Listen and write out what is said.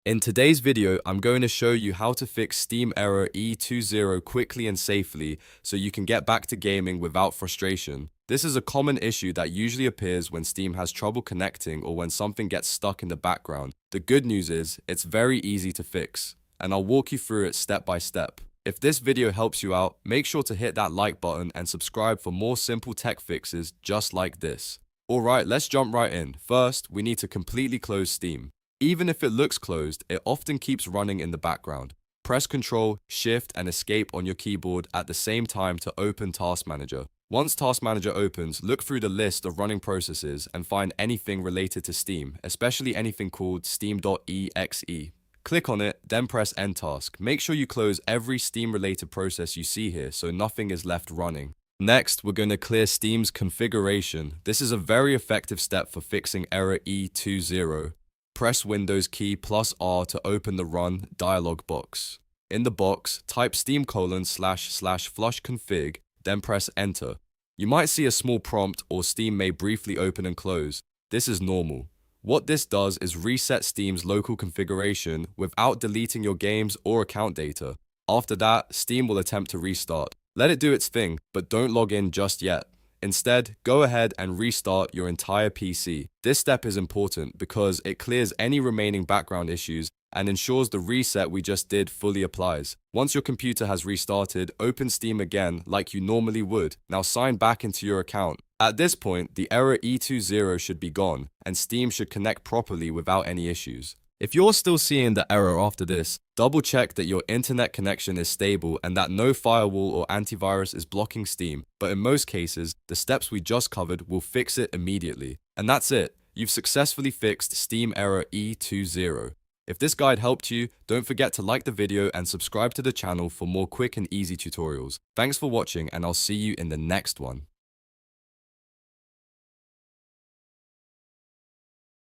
In today's video, I'm going to show you how to fix Steam error E20 quickly and safely so you can get back to gaming without frustration. This is a common issue that usually appears when Steam has trouble connecting or when something gets stuck in the background. The good news is, it's very easy to fix, and I'll walk you through it step by step. If this video helps you out, make sure to hit that like button and subscribe for more simple tech fixes just like this. Alright, let's jump right in. First, we need to completely close Steam. Even if it looks closed, it often keeps running in the background. Press Ctrl, Shift, and Escape on your keyboard at the same time to open Task Manager. Once Task Manager opens, look through the list of running processes and find anything related to Steam, especially anything called steam.exe. Click on it, then press End Task. Make sure you close every Steam-related process you see here so nothing is left running. Next, we're going to clear Steam's configuration. This is a very effective step for fixing error E20. Press Windows key plus R to open the Run dialog box. In the box, type steam://flushconfig, then press Enter. You might see a small prompt or Steam may briefly open and close. This is normal. What this does is reset Steam's local configuration without deleting your games or account data. After that, Steam will attempt to restart. Let it do its thing, but don't log in just yet. Instead, go ahead and restart your entire PC. This step is important because it clears any remaining background issues and ensures the reset we just did fully applies. Once your computer has restarted, open Steam again like you normally would. Now sign back into your account. At this point, the error E20 should be gone, and Steam should connect properly without any issues. If you're still seeing the error after this, double check that your internet connection is stable and that no firewall or antivirus is blocking Steam, but in most cases, the steps we just covered will fix it immediately. And that's it, you've successfully fixed Steam error E20. If this guide helped you, don't forget to like the video and subscribe to the channel for more quick and easy tutorials. Thanks for watching, and I'll see you in the next one.